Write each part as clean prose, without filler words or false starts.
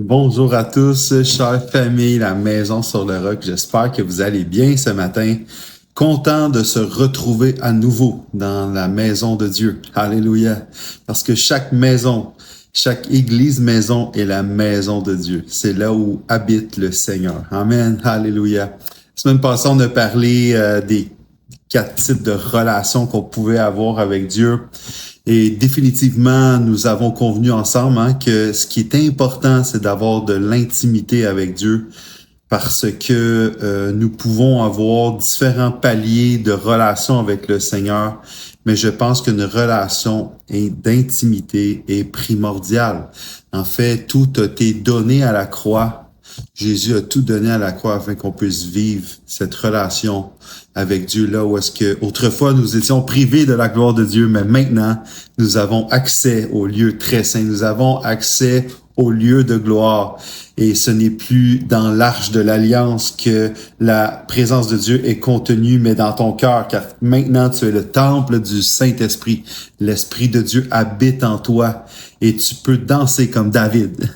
Bonjour à tous, chère famille, la Maison sur le Roc. J'espère que vous allez bien ce matin. Content de se retrouver à nouveau dans la maison de Dieu. Alléluia. Parce que chaque maison, chaque église maison est la maison de Dieu. C'est là où habite le Seigneur. Amen. Alléluia. La semaine passée, on a parlé des 4 types de relations qu'on pouvait avoir avec Dieu. Et définitivement, nous avons convenu ensemble que ce qui est important, c'est d'avoir de l'intimité avec Dieu parce que nous pouvons avoir différents paliers de relations avec le Seigneur, mais je pense qu'une relation d'intimité est primordiale. En fait, tout a été donné à la croix. Jésus a tout donné à la croix afin qu'on puisse vivre cette relation avec Dieu là où est-ce que autrefois nous étions privés de la gloire de Dieu, mais maintenant nous avons accès au lieu très saint, nous avons accès au lieu de gloire. Et ce n'est plus dans l'arche de l'alliance que la présence de Dieu est contenue, mais dans ton cœur, car maintenant tu es le temple du Saint-Esprit. L'Esprit de Dieu habite en toi et tu peux danser comme David.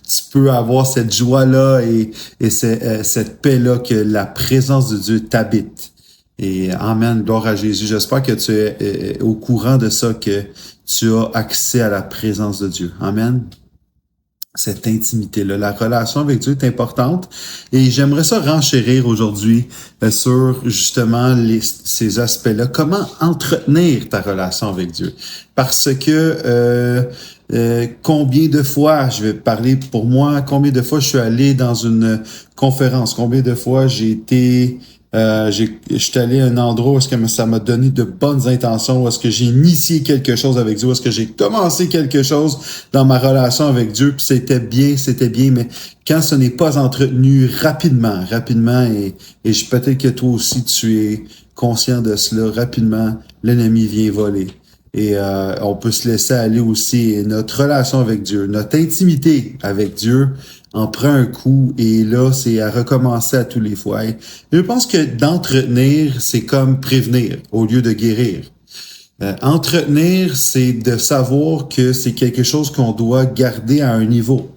Tu peux avoir cette joie-là et cette paix-là que la présence de Dieu t'habite. Et amen, gloire à Jésus. J'espère que tu es au courant de ça, que tu as accès à la présence de Dieu. Amen. Cette intimité-là. La relation avec Dieu est importante et j'aimerais ça renchérir aujourd'hui sur justement ces aspects-là. Comment entretenir ta relation avec Dieu? Parce que combien de fois, je vais parler pour moi, combien de fois je suis allé dans une conférence, combien de fois j'ai été... je suis allé à un endroit où est-ce que ça m'a donné de bonnes intentions, où est-ce que j'ai initié quelque chose avec Dieu, où est-ce que j'ai commencé quelque chose dans ma relation avec Dieu, puis c'était bien, mais quand ce n'est pas entretenu rapidement, et peut-être que toi aussi tu es conscient de cela, rapidement, l'ennemi vient voler. Et on peut se laisser aller aussi. Et notre relation avec Dieu, notre intimité avec Dieu en prend un coup et là, c'est à recommencer à tous les fois. Et je pense que d'entretenir, c'est comme prévenir au lieu de guérir. Entretenir, c'est de savoir que c'est quelque chose qu'on doit garder à un niveau.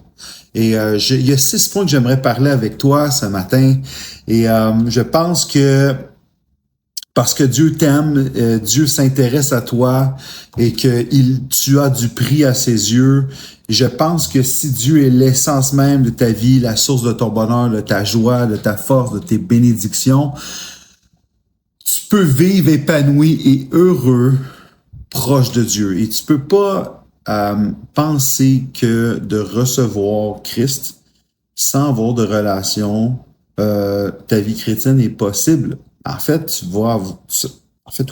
Et il y a 6 points que j'aimerais parler avec toi ce matin. Et je pense que parce que Dieu t'aime, Dieu s'intéresse à toi et que tu as du prix à ses yeux. Je pense que si Dieu est l'essence même de ta vie, la source de ton bonheur, de ta joie, de ta force, de tes bénédictions, tu peux vivre épanoui et heureux proche de Dieu. Et tu peux pas penser que de recevoir Christ sans avoir de relation, ta vie chrétienne est possible. En fait,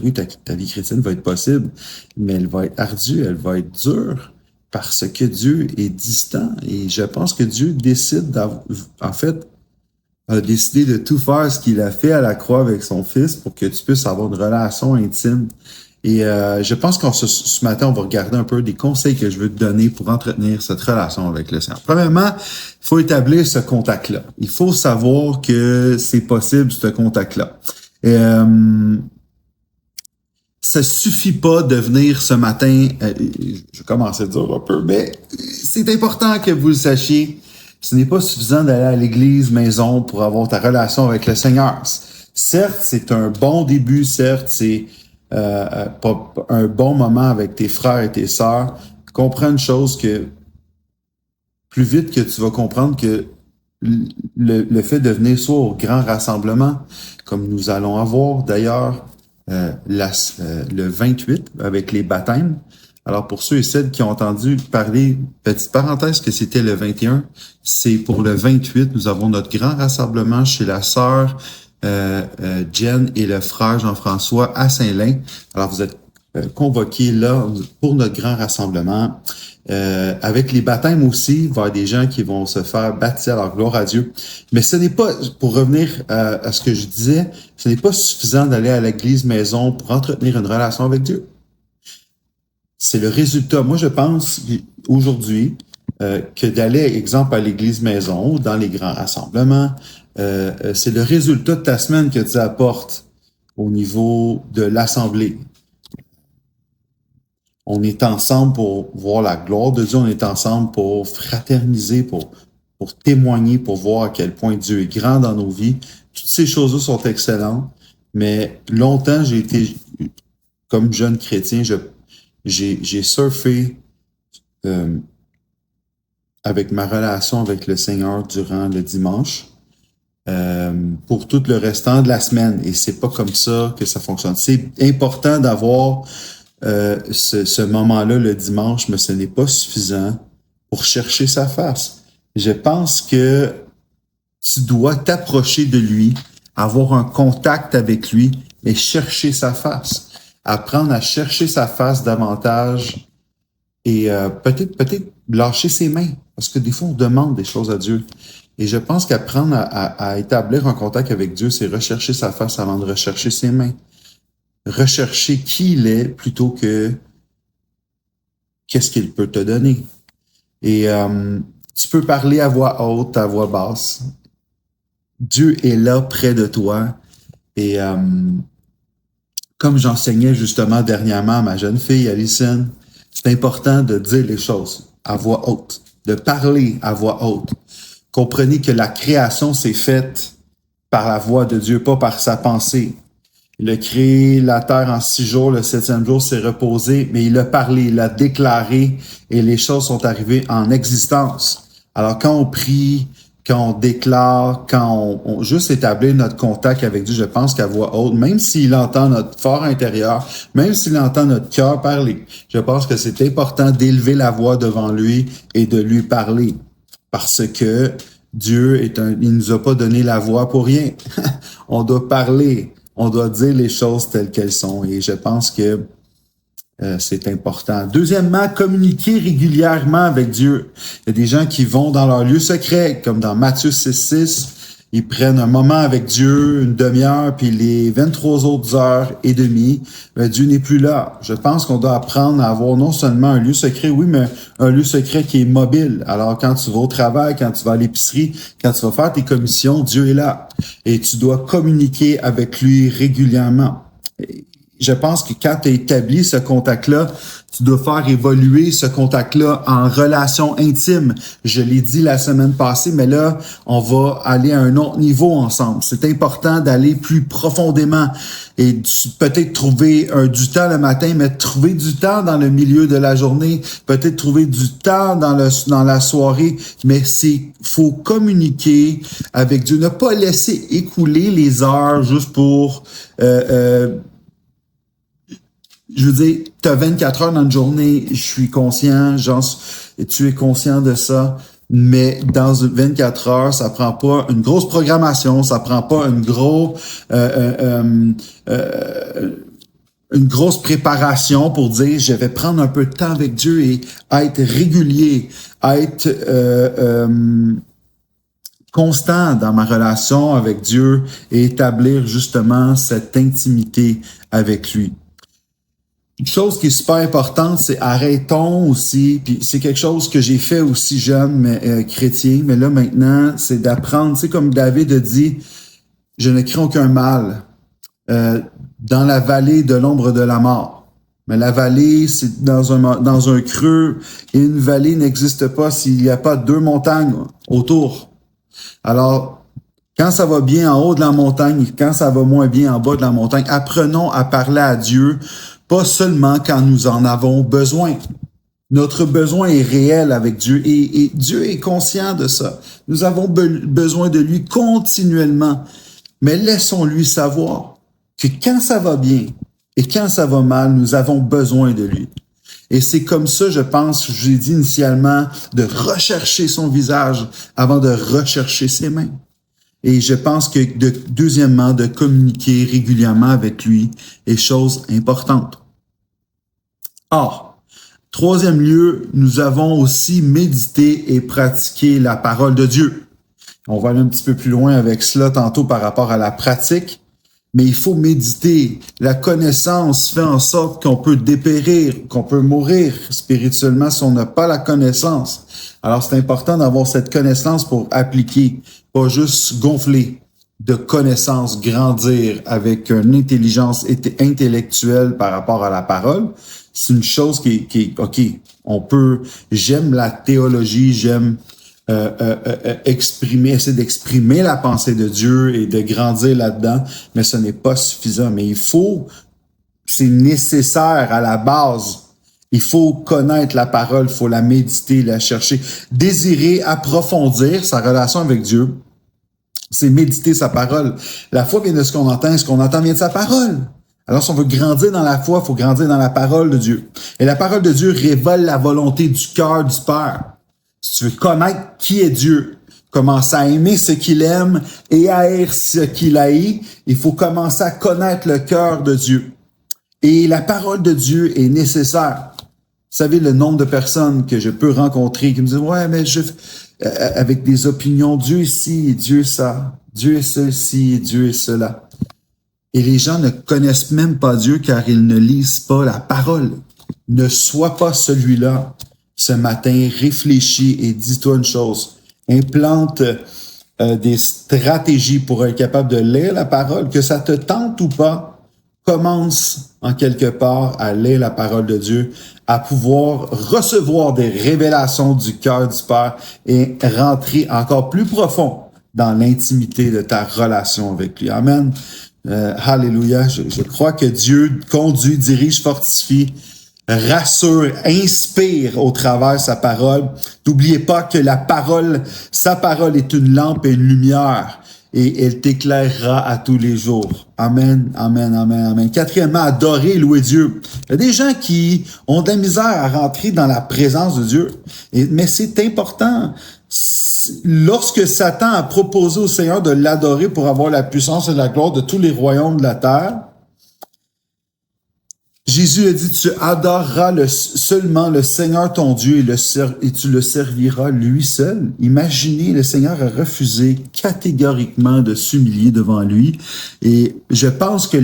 oui, ta vie chrétienne va être possible, mais elle va être ardue, elle va être dure, parce que Dieu est distant. Et je pense que Dieu a décidé de tout faire ce qu'il a fait à la croix avec son Fils pour que tu puisses avoir une relation intime. Et je pense qu'en ce matin, on va regarder un peu des conseils que je veux te donner pour entretenir cette relation avec le Seigneur. Premièrement, il faut établir ce contact-là. Il faut savoir que c'est possible, ce contact-là. Ça suffit pas de venir ce matin, je commence à dire un peu, mais c'est important que vous le sachiez. Ce n'est pas suffisant d'aller à l'église maison pour avoir ta relation avec le Seigneur. Certes, c'est un bon début, certes, c'est pas un bon moment avec tes frères et tes sœurs. Comprends une chose que plus vite que tu vas comprendre que le fait de venir soit au grand rassemblement, comme nous allons avoir d'ailleurs le 28 avec les baptêmes. Alors pour ceux et celles qui ont entendu parler, petite parenthèse que c'était le 21, c'est pour le 28, nous avons notre grand rassemblement chez la sœur Jen et le frère Jean-François à Saint-Lin. Alors vous êtes convoqués là pour notre grand rassemblement. Avec les baptêmes aussi, il va y avoir des gens qui vont se faire baptiser, alors gloire à Dieu. Mais ce n'est pas, pour revenir à ce que je disais, ce n'est pas suffisant d'aller à l'église maison pour entretenir une relation avec Dieu. C'est le résultat. Moi, je pense aujourd'hui que d'aller, exemple, à l'église maison ou dans les grands rassemblements, c'est le résultat de ta semaine que tu apportes au niveau de l'assemblée. On est ensemble pour voir la gloire de Dieu. On est ensemble pour fraterniser, pour témoigner, pour voir à quel point Dieu est grand dans nos vies. Toutes ces choses-là sont excellentes. Mais longtemps, j'ai été, comme jeune chrétien, j'ai surfé avec ma relation avec le Seigneur durant le dimanche pour tout le restant de la semaine. Et c'est pas comme ça que ça fonctionne. C'est important d'avoir ce moment-là le dimanche, mais ce n'est pas suffisant pour chercher sa face. Je pense que tu dois t'approcher de lui, avoir un contact avec lui et chercher sa face. Apprendre à chercher sa face davantage et peut-être lâcher ses mains. Parce que des fois, on demande des choses à Dieu. Et je pense qu'apprendre à établir un contact avec Dieu, c'est rechercher sa face avant de rechercher ses mains. Rechercher qui il est plutôt que qu'est-ce qu'il peut te donner. Et tu peux parler à voix haute, à voix basse. Dieu est là près de toi. Et comme j'enseignais justement dernièrement à ma jeune fille, Alison, c'est important de dire les choses à voix haute, de parler à voix haute. Comprenez que la création s'est faite par la voix de Dieu, pas par sa pensée. Il a créé la terre en 6 jours, le 7e jour s'est reposé, mais il a parlé, il a déclaré et les choses sont arrivées en existence. Alors quand on prie, quand on déclare, quand on juste établit notre contact avec Dieu, je pense qu'à voix haute, même s'il entend notre fort intérieur, même s'il entend notre cœur parler, je pense que c'est important d'élever la voix devant lui et de lui parler. Parce que Dieu il nous a pas donné la voix pour rien. On doit parler, on doit dire les choses telles qu'elles sont. Et je pense que c'est important. Deuxièmement, communiquer régulièrement avec Dieu. Il y a des gens qui vont dans leur lieu secret, comme dans Matthieu 6:6. Ils prennent un moment avec Dieu, une demi-heure, puis les 23 autres heures et demie, Dieu n'est plus là. Je pense qu'on doit apprendre à avoir non seulement un lieu secret, oui, mais un lieu secret qui est mobile. Alors, quand tu vas au travail, quand tu vas à l'épicerie, quand tu vas faire tes commissions, Dieu est là. Et tu dois communiquer avec lui régulièrement. Je pense que quand tu as établi ce contact-là, tu dois faire évoluer ce contact-là en relation intime. Je l'ai dit la semaine passée, mais là, on va aller à un autre niveau ensemble. C'est important d'aller plus profondément et peut-être trouver du temps le matin, mais trouver du temps dans le milieu de la journée, peut-être trouver du temps dans la soirée, mais faut communiquer avec Dieu. Ne pas laisser écouler les heures juste pour... je veux dire, tu as 24 heures dans une journée, je suis conscient, tu es conscient de ça, mais dans 24 heures, ça prend pas une grosse programmation, ça prend pas une grosse préparation pour dire je vais prendre un peu de temps avec Dieu et être régulier, être constant dans ma relation avec Dieu et établir justement cette intimité avec lui. Une chose qui est super importante, c'est arrêtons aussi, puis c'est quelque chose que j'ai fait aussi jeune, mais chrétien, mais là maintenant, c'est d'apprendre, tu sais, comme David a dit, je ne crains aucun mal dans la vallée de l'ombre de la mort. Mais la vallée, c'est dans un creux, et une vallée n'existe pas s'il n'y a pas 2 montagnes autour. Alors, quand ça va bien en haut de la montagne et quand ça va moins bien en bas de la montagne, apprenons à parler à Dieu, pas seulement quand nous en avons besoin. Notre besoin est réel avec Dieu et Dieu est conscient de ça. Nous avons besoin de lui continuellement. Mais laissons-lui savoir que quand ça va bien et quand ça va mal, nous avons besoin de lui. Et c'est comme ça, je pense, je l'ai dit initialement, de rechercher son visage avant de rechercher ses mains. Et je pense que, deuxièmement, de communiquer régulièrement avec lui est chose importante. Or, troisième lieu, nous avons aussi médité et pratiqué la parole de Dieu. On va aller un petit peu plus loin avec cela tantôt par rapport à la pratique, mais il faut méditer. La connaissance fait en sorte qu'on peut dépérir, qu'on peut mourir spirituellement si on n'a pas la connaissance. Alors, c'est important d'avoir cette connaissance pour appliquer, pas juste gonfler, de connaissance, grandir avec une intelligence intellectuelle par rapport à la parole, c'est une chose qui OK, j'aime la théologie, j'aime essayer d'exprimer la pensée de Dieu et de grandir là-dedans, mais ce n'est pas suffisant. Mais c'est nécessaire à la base. Il faut connaître la parole, il faut la méditer, la chercher, désirer approfondir sa relation avec Dieu. C'est méditer sa parole. La foi vient de ce qu'on entend vient de sa parole. Alors, si on veut grandir dans la foi, il faut grandir dans la parole de Dieu. Et la parole de Dieu révèle la volonté du cœur du Père. Si tu veux connaître qui est Dieu, commencer à aimer ce qu'il aime et à haïr ce qu'il haït, il faut commencer à connaître le cœur de Dieu. Et la parole de Dieu est nécessaire. Vous savez, le nombre de personnes que je peux rencontrer qui me disent « Ouais, mais avec des opinions, Dieu est ci, Dieu est ça, Dieu est ceci, Dieu est cela. » Et les gens ne connaissent même pas Dieu car ils ne lisent pas la parole. Ne sois pas celui-là. Ce matin, réfléchis et dis-toi une chose. Implante des stratégies pour être capable de lire la parole, que ça te tente ou pas. Commence en quelque part à lire la parole de Dieu, à pouvoir recevoir des révélations du cœur du Père et rentrer encore plus profond dans l'intimité de ta relation avec lui. Amen. Alléluia. Je crois que Dieu conduit, dirige, fortifie, rassure, inspire au travers de sa parole. N'oubliez pas que sa parole est une lampe et une lumière et elle t'éclairera à tous les jours. Amen, amen, amen, amen. Quatrièmement, adorer et louer Dieu. Il y a des gens qui ont de la misère à rentrer dans la présence de Dieu, mais c'est important. Lorsque Satan a proposé au Seigneur de l'adorer pour avoir la puissance et la gloire de tous les royaumes de la terre, Jésus a dit, tu adoreras seulement le Seigneur ton Dieu et tu le serviras lui seul. Imaginez, le Seigneur a refusé catégoriquement de s'humilier devant lui. Et je pense que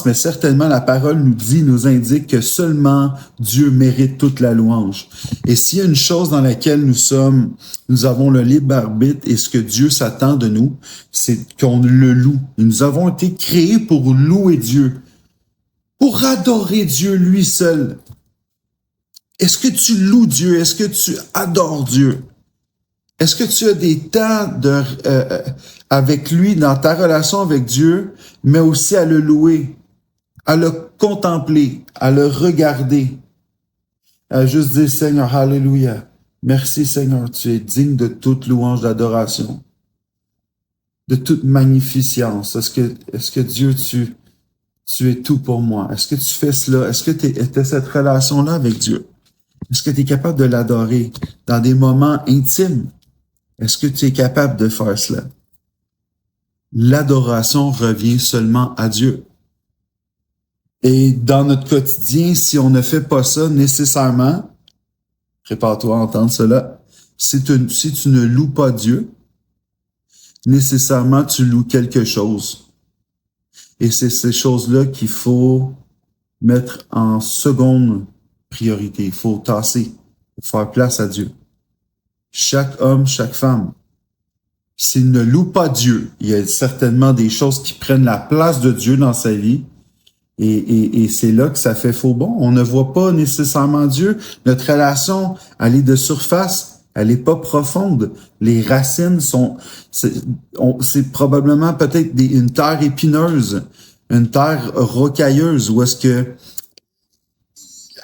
mais certainement la parole nous indique que seulement Dieu mérite toute la louange. Et s'il y a une chose dans laquelle nous avons le libre arbitre et ce que Dieu s'attend de nous, c'est qu'on le loue. Et nous avons été créés pour louer Dieu. Pour adorer Dieu lui seul. Est-ce que tu loues Dieu? Est-ce que tu adores Dieu? Est-ce que tu as des temps avec lui dans ta relation avec Dieu, mais aussi à le louer, à le contempler, à le regarder, à juste dire Seigneur, alléluia. Merci Seigneur, tu es digne de toute louange d'adoration, de toute magnificence. Est-ce que Dieu, tu es tout pour moi. Est-ce que tu fais cela? Est-ce que tu as cette relation-là avec Dieu? Est-ce que tu es capable de l'adorer dans des moments intimes? Est-ce que tu es capable de faire cela? L'adoration revient seulement à Dieu. Et dans notre quotidien, si on ne fait pas ça nécessairement, prépare-toi à entendre cela, si tu ne loues pas Dieu, nécessairement tu loues quelque chose. Et c'est ces choses-là qu'il faut mettre en seconde priorité. Il faut tasser, faire place à Dieu. Chaque homme, chaque femme, s'il ne loue pas Dieu, il y a certainement des choses qui prennent la place de Dieu dans sa vie. Et c'est là que ça fait faux bon. On ne voit pas nécessairement Dieu. Notre relation, elle est de surface. Elle est pas profonde. Les racines c'est probablement peut-être une terre épineuse, une terre rocailleuse où est-ce que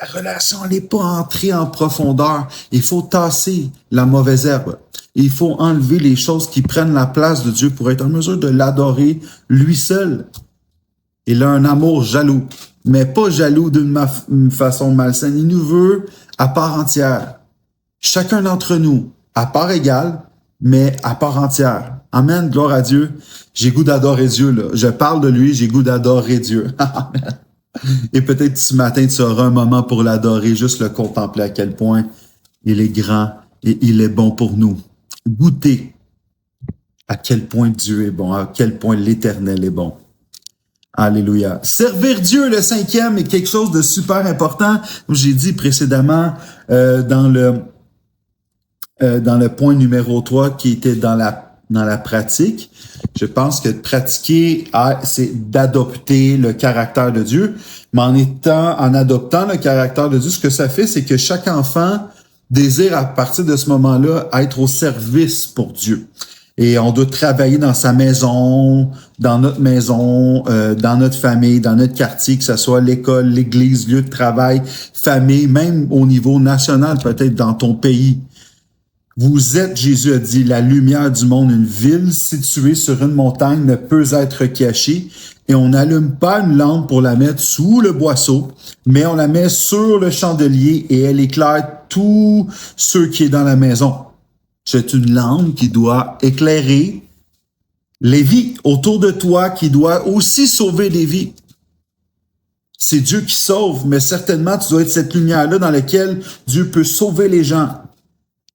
la relation n'est pas entrée en profondeur. Il faut tasser la mauvaise herbe. Il faut enlever les choses qui prennent la place de Dieu pour être en mesure de l'adorer lui seul. Il a un amour jaloux, mais pas jaloux d'une façon malsaine. Il nous veut à part entière. Chacun d'entre nous, à part égale, mais à part entière. Amen, gloire à Dieu. J'ai goût d'adorer Dieu, là. Je parle de lui, j'ai goût d'adorer Dieu. Amen. Et peut-être ce matin, tu auras un moment pour l'adorer, juste le contempler à quel point il est grand et il est bon pour nous. Goûter à quel point Dieu est bon, à quel point l'Éternel est bon. Alléluia. Servir Dieu, le cinquième, est quelque chose de super important. Comme j'ai dit précédemment, dans le point numéro 3, qui était dans la dans la pratique. Je pense que de pratiquer, c'est d'adopter le caractère de Dieu. Mais en adoptant le caractère de Dieu, ce que ça fait, c'est que chaque enfant désire, à partir de ce moment-là, être au service pour Dieu. Et on doit travailler dans sa maison, dans notre famille, dans notre quartier, que ce soit l'école, l'église, lieu de travail, famille, même au niveau national, peut-être dans ton pays. Vous êtes, Jésus a dit, la lumière du monde. Une ville située sur une montagne ne peut être cachée. Et on n'allume pas une lampe pour la mettre sous le boisseau, mais on la met sur le chandelier et elle éclaire tous ceux qui sont dans la maison. C'est une lampe qui doit éclairer les vies autour de toi, qui doit aussi sauver des vies. C'est Dieu qui sauve, mais certainement tu dois être cette lumière-là dans laquelle Dieu peut sauver les gens.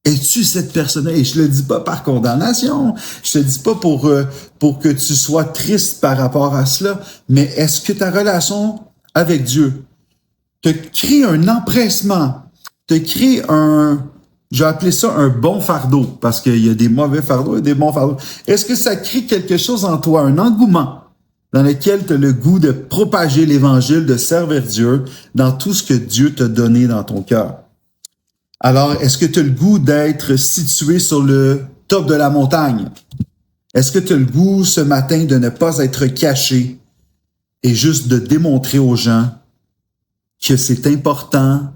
Es-tu cette personne-là? Et je le dis pas par condamnation, je te dis pas pour que tu sois triste par rapport à cela, mais est-ce que ta relation avec Dieu te crée un empressement, te crée je vais appeler ça un bon fardeau, parce qu'il y a des mauvais fardeaux et des bons fardeaux. Est-ce que ça crée quelque chose en toi, un engouement dans lequel tu as le goût de propager l'Évangile, de servir Dieu dans tout ce que Dieu t'a donné dans ton cœur? Alors, est-ce que tu as le goût d'être situé sur le top de la montagne? Est-ce que tu as le goût ce matin de ne pas être caché et juste de démontrer aux gens que c'est important?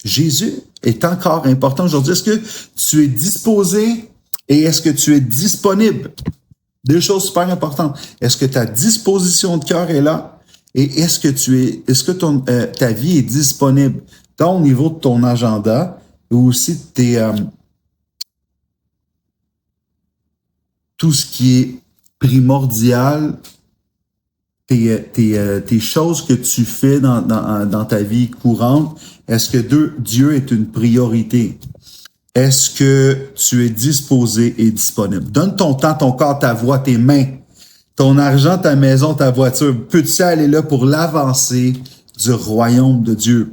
Jésus est encore important aujourd'hui. Est-ce que tu es disposé et est-ce que tu es disponible? Deux choses super importantes. Est-ce que ta disposition de cœur est là? Et est-ce que ta vie est disponible? Tant au niveau de ton agenda, ou aussi tout ce qui est primordial, tes choses que tu fais dans ta vie courante, est-ce que Dieu est une priorité? Est-ce que tu es disposé et disponible? Donne ton temps, ton corps, ta voix, tes mains, ton argent, ta maison, ta voiture. Peux-tu aller là pour l'avancée du royaume de Dieu?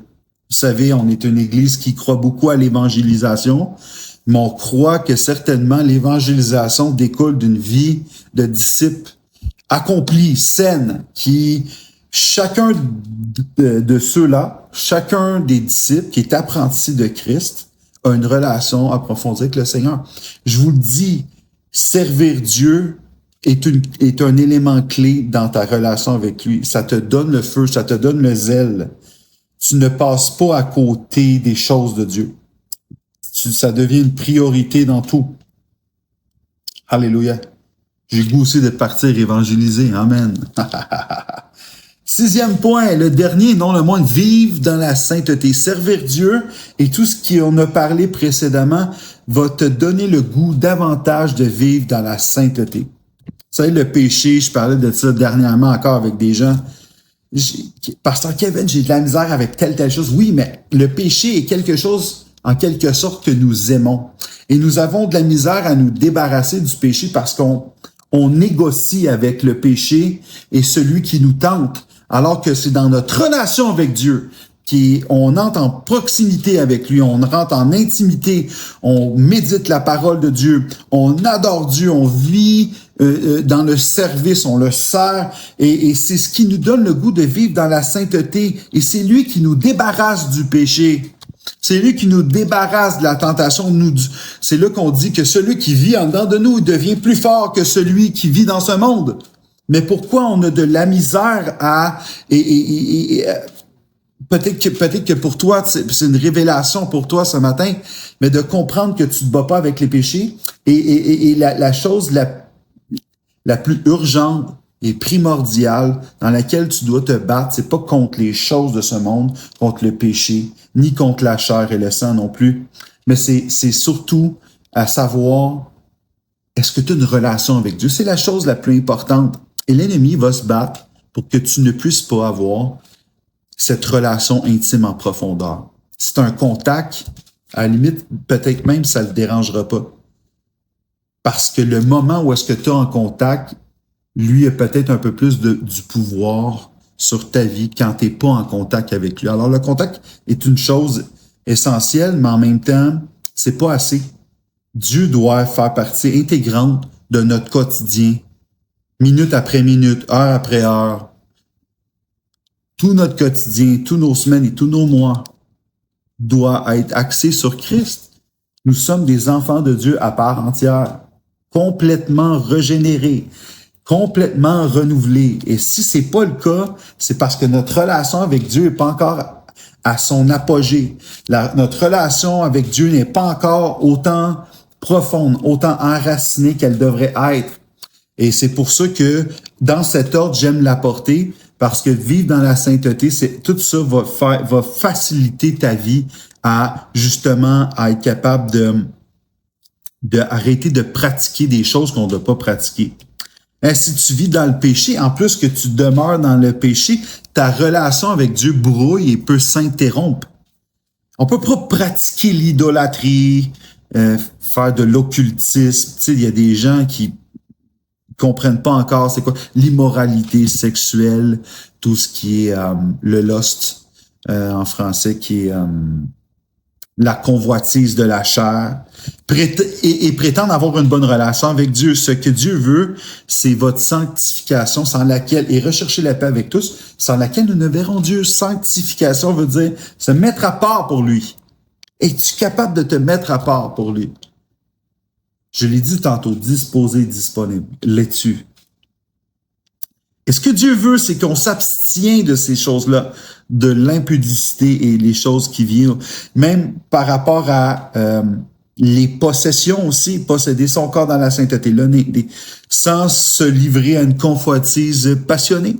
Vous savez, on est une église qui croit beaucoup à l'évangélisation, mais on croit que certainement l'évangélisation découle d'une vie de disciples accomplis, saine, qui, chacun de ceux-là, chacun des disciples qui est apprenti de Christ, a une relation approfondie avec le Seigneur. Je vous le dis, servir Dieu est un élément clé dans ta relation avec lui. Ça te donne le feu, ça te donne le zèle. Tu ne passes pas à côté des choses de Dieu. Ça devient une priorité dans tout. Alléluia. J'ai le goût aussi de partir évangéliser. Amen. 6e point, le dernier, non le moindre, vivre dans la sainteté. Servir Dieu et tout ce qu'on a parlé précédemment va te donner le goût davantage de vivre dans la sainteté. Vous savez, le péché, je parlais de ça dernièrement encore avec des gens. Pasteur Kevin, j'ai de la misère avec telle chose. Oui, mais le péché est quelque chose, en quelque sorte, que nous aimons. Et nous avons de la misère à nous débarrasser du péché parce qu'on négocie avec le péché et celui qui nous tente, alors que c'est dans notre relation avec Dieu on entre en proximité avec lui, on rentre en intimité, on médite la parole de Dieu, on adore Dieu, on vit dans le service, on le sert, et c'est ce qui nous donne le goût de vivre dans la sainteté, et c'est lui qui nous débarrasse du péché. C'est lui qui nous débarrasse de la tentation. C'est là qu'on dit que celui qui vit en dedans de nous devient plus fort que celui qui vit dans ce monde. Mais pourquoi on a de la misère peut-être que pour toi, c'est une révélation pour toi ce matin, mais de comprendre que tu ne te bats pas avec les péchés. Et la chose la plus urgente et primordiale dans laquelle tu dois te battre, c'est pas contre les choses de ce monde, contre le péché, ni contre la chair et le sang non plus, mais c'est surtout à savoir, est-ce que tu as une relation avec Dieu? C'est la chose la plus importante. Et l'ennemi va se battre pour que tu ne puisses pas avoir cette relation intime en profondeur. C'est un contact, à la limite, peut-être même ça ne le dérangera pas. Parce que le moment où est-ce que tu es en contact, lui a peut-être un peu plus du pouvoir sur ta vie quand tu n'es pas en contact avec lui. Alors, le contact est une chose essentielle, mais en même temps, c'est pas assez. Dieu doit faire partie intégrante de notre quotidien, minute après minute, heure après heure. Tout notre quotidien, tous nos semaines et tous nos mois doit être axé sur Christ. Nous sommes des enfants de Dieu à part entière, complètement régénérés, complètement renouvelés. Et si c'est pas le cas, c'est parce que notre relation avec Dieu n'est pas encore à son apogée. Notre relation avec Dieu n'est pas encore autant profonde, autant enracinée qu'elle devrait être. Et c'est pour ça que dans cet ordre, j'aime l'apporter, parce que vivre dans la sainteté, tout ça va faciliter ta vie à justement à être capable de arrêter de pratiquer des choses qu'on ne doit pas pratiquer. Et si tu vis dans le péché, en plus que tu demeures dans le péché, ta relation avec Dieu brouille et peut s'interrompre. On peut pas pratiquer l'idolâtrie, faire de l'occultisme. Tu sais, il y a des gens qui comprennent pas encore c'est quoi l'immoralité sexuelle, tout ce qui est le lust en français, qui est la convoitise de la chair, et prétendre avoir une bonne relation avec Dieu. Ce que Dieu veut, c'est votre sanctification, sans laquelle, et rechercher la paix avec tous, sans laquelle nous ne verrons Dieu. Sanctification veut dire se mettre à part pour lui. Es-tu capable de te mettre à part pour lui? Je l'ai dit tantôt, disposé, disponible. L'es-tu? Et ce que Dieu veut, c'est qu'on s'abstient de ces choses-là, de l'impudicité et les choses qui viennent, même par rapport à les possessions aussi, posséder son corps dans la sainteté, sans se livrer à une convoitise passionnée,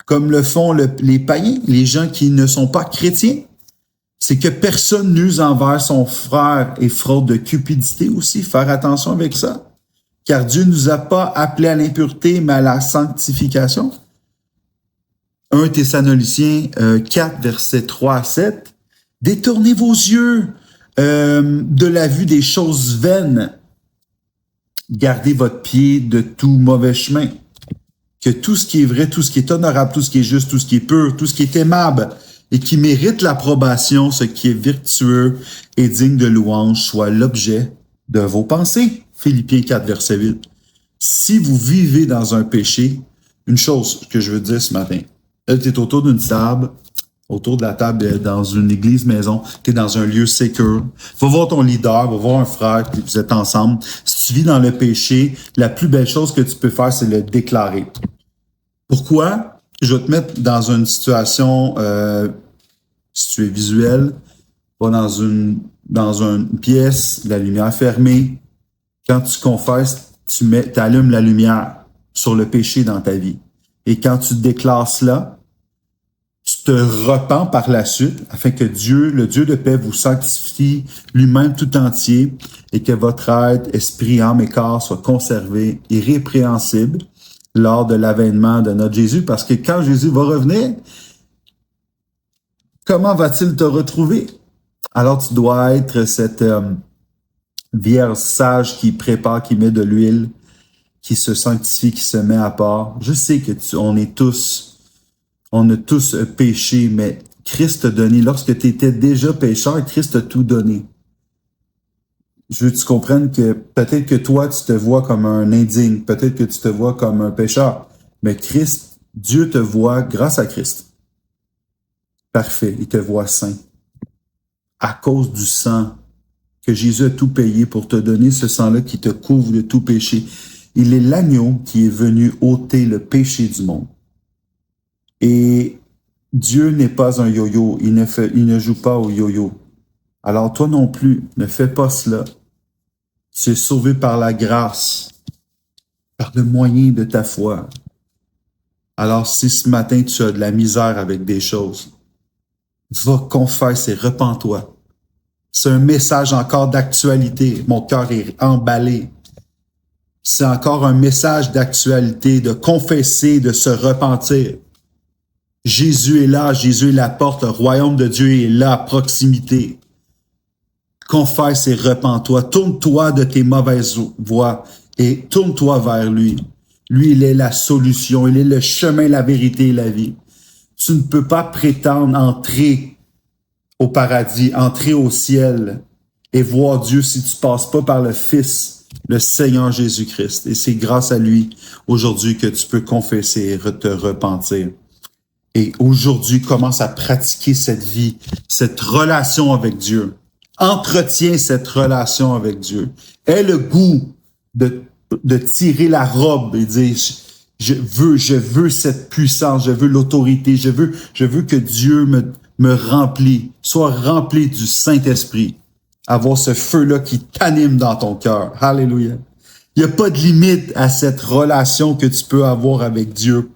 comme le font les païens, les gens qui ne sont pas chrétiens. C'est que personne n'use envers son frère et fraude de cupidité aussi. Faire attention avec ça. Car Dieu ne nous a pas appelés à l'impureté, mais à la sanctification. 1 Thessaloniciens 4, versets 3 à 7. Détournez vos yeux de la vue des choses vaines. Gardez votre pied de tout mauvais chemin. Que tout ce qui est vrai, tout ce qui est honorable, tout ce qui est juste, tout ce qui est pur, tout ce qui est aimable et qui mérite l'approbation, ce qui est vertueux et digne de louange, soit l'objet de vos pensées. Philippiens 4, verset 8. Si vous vivez dans un péché, une chose que je veux dire ce matin, tu es autour d'une table, autour de la table dans une église maison, tu es dans un lieu sécure, va voir ton leader, va voir un frère, puis vous êtes ensemble. Si tu vis dans le péché, la plus belle chose que tu peux faire, c'est le déclarer. Pourquoi? Je vais te mettre dans une situation, si tu es visuel, pas dans une pièce, la lumière fermée. Quand tu confesses, tu allumes la lumière sur le péché dans ta vie. Et quand tu déclares cela, tu te repens par la suite afin que Dieu, le Dieu de paix, vous sanctifie lui-même tout entier et que votre être, esprit, âme et corps soient conservés irrépréhensibles lors de l'avènement de notre Jésus. Parce que quand Jésus va revenir, comment va-t-il te retrouver? Alors tu dois être cette vierge sage qui prépare, qui met de l'huile, qui se sanctifie, qui se met à part. Je sais que on a tous péché, mais Christ t'a donné. Lorsque tu étais déjà pécheur, Christ t'a tout donné. Je veux que tu comprennes que peut-être que toi, tu te vois comme un indigne, peut-être que tu te vois comme un pécheur, mais Christ, Dieu te voit grâce à Christ. Parfait, il te voit saint. À cause du sang que Jésus a tout payé pour te donner ce sang-là qui te couvre de tout péché. Il est l'agneau qui est venu ôter le péché du monde. Et Dieu n'est pas un yo-yo, il ne joue pas au yo-yo. Alors toi non plus, ne fais pas cela. Tu es sauvé par la grâce, par le moyen de ta foi. Alors si ce matin tu as de la misère avec des choses, va confesser, repens-toi. C'est un message encore d'actualité. Mon cœur est emballé. C'est encore un message d'actualité, de confesser, de se repentir. Jésus est là, Jésus est la porte, le royaume de Dieu est là, à proximité. Confesse et repens-toi. Tourne-toi de tes mauvaises voies et tourne-toi vers lui. Lui, il est la solution, il est le chemin, la vérité et la vie. Tu ne peux pas prétendre entrer au paradis, entrer au ciel et voir Dieu si tu passes pas par le Fils, le Seigneur Jésus-Christ. Et c'est grâce à lui aujourd'hui que tu peux confesser et te repentir. Et aujourd'hui, commence à pratiquer cette vie, cette relation avec Dieu. Entretiens cette relation avec Dieu. Aie le goût de tirer la robe et dire, je veux cette puissance, je veux l'autorité, je veux que Dieu me remplit, soit rempli du Saint-Esprit. Avoir ce feu-là qui t'anime dans ton cœur. Alléluia. Il n'y a pas de limite à cette relation que tu peux avoir avec Dieu.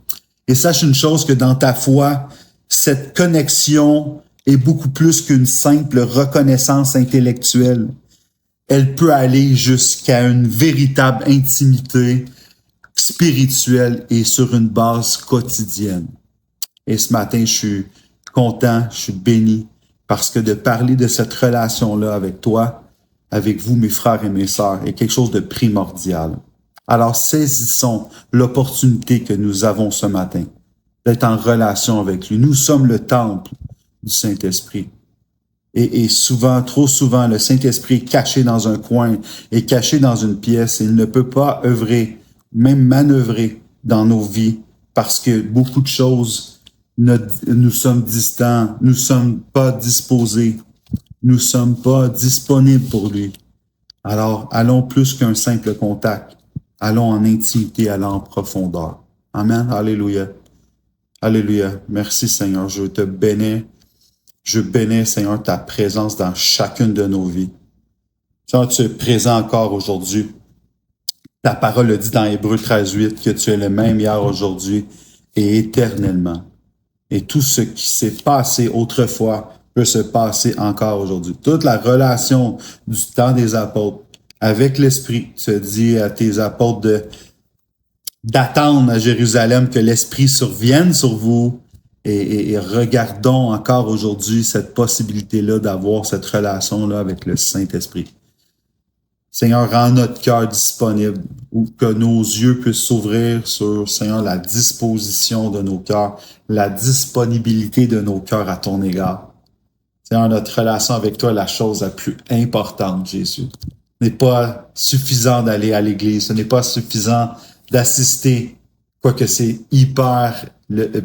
Et sache une chose, que dans ta foi, cette connexion est beaucoup plus qu'une simple reconnaissance intellectuelle. Elle peut aller jusqu'à une véritable intimité spirituelle et sur une base quotidienne. Et ce matin, je suis content, je suis béni, parce que de parler de cette relation-là avec toi, avec vous, mes frères et mes sœurs, est quelque chose de primordial. Alors, saisissons l'opportunité que nous avons ce matin d'être en relation avec lui. Nous sommes le temple du Saint-Esprit. Et souvent, trop souvent, le Saint-Esprit est caché dans un coin, est caché dans une pièce et il ne peut pas œuvrer, même manœuvrer dans nos vies parce que beaucoup de choses, nous sommes distants, nous sommes pas disposés, nous sommes pas disponibles pour lui. Alors, allons plus qu'un simple contact. Allons en intimité, allons en profondeur. Amen. Alléluia. Alléluia. Merci Seigneur. Je te bénis. Je bénis, Seigneur, ta présence dans chacune de nos vies. Seigneur, tu es présent encore aujourd'hui. Ta parole le dit dans Hébreux 13:8 que tu es le même hier, aujourd'hui et éternellement. Et tout ce qui s'est passé autrefois peut se passer encore aujourd'hui. Toute la relation du temps des apôtres avec l'Esprit, tu as dit à tes apôtres d'attendre à Jérusalem que l'Esprit survienne sur vous. Et regardons encore aujourd'hui cette possibilité-là d'avoir cette relation-là avec le Saint-Esprit. Seigneur, rends notre cœur disponible, ou que nos yeux puissent s'ouvrir sur, Seigneur, la disposition de nos cœurs, la disponibilité de nos cœurs à ton égard. Seigneur, notre relation avec toi est la chose la plus importante, Jésus. Ce n'est pas suffisant d'aller à l'église, ce n'est pas suffisant d'assister, quoique c'est hyper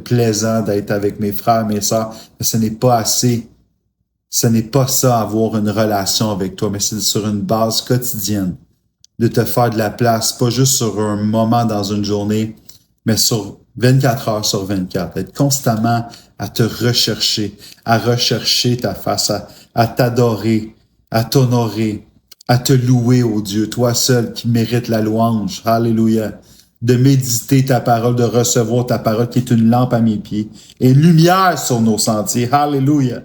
plaisant d'être avec mes frères, mes sœurs, mais ce n'est pas assez. Ce n'est pas ça, avoir une relation avec toi, mais c'est sur une base quotidienne, de te faire de la place, pas juste sur un moment dans une journée, mais sur 24 heures sur 24, être constamment à te rechercher, à rechercher ta face, à t'adorer, à t'honorer, à te louer, ô Dieu, toi seul qui mérite la louange. Alléluia. De méditer ta parole, de recevoir ta parole qui est une lampe à mes pieds et une lumière sur nos sentiers. Alléluia.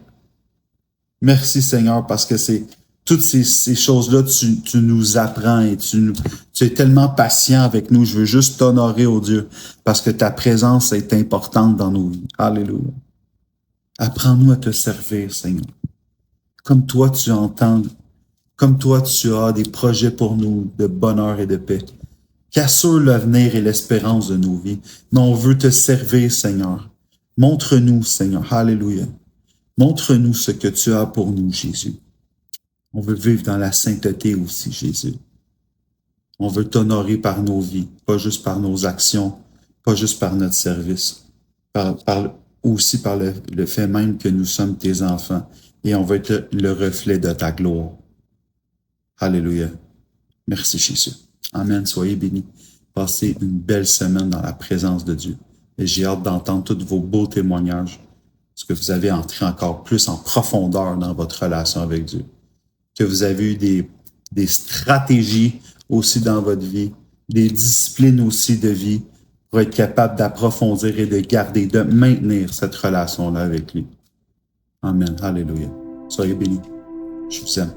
Merci Seigneur, parce que c'est toutes ces choses-là, tu nous apprends et tu es tellement patient avec nous. Je veux juste t'honorer, ô Dieu, parce que ta présence est importante dans nos vies. Alléluia. Apprends-nous à te servir, Seigneur. Comme toi, tu entends, comme toi, tu as des projets pour nous de bonheur et de paix, qui assurent l'avenir et l'espérance de nos vies. Mais on veut te servir, Seigneur. Montre-nous, Seigneur. Alléluia. Montre-nous ce que tu as pour nous, Jésus. On veut vivre dans la sainteté aussi, Jésus. On veut t'honorer par nos vies, pas juste par nos actions, pas juste par notre service, aussi par le fait même que nous sommes tes enfants et on veut être le reflet de ta gloire. Alléluia. Merci, Jésus. Amen. Soyez bénis. Passez une belle semaine dans la présence de Dieu. Et j'ai hâte d'entendre tous vos beaux témoignages. Parce que vous avez entré encore plus en profondeur dans votre relation avec Dieu. Que vous avez eu des stratégies aussi dans votre vie, des disciplines aussi de vie pour être capable d'approfondir et de garder, de maintenir cette relation-là avec lui. Amen. Alléluia. Soyez bénis. Je vous aime.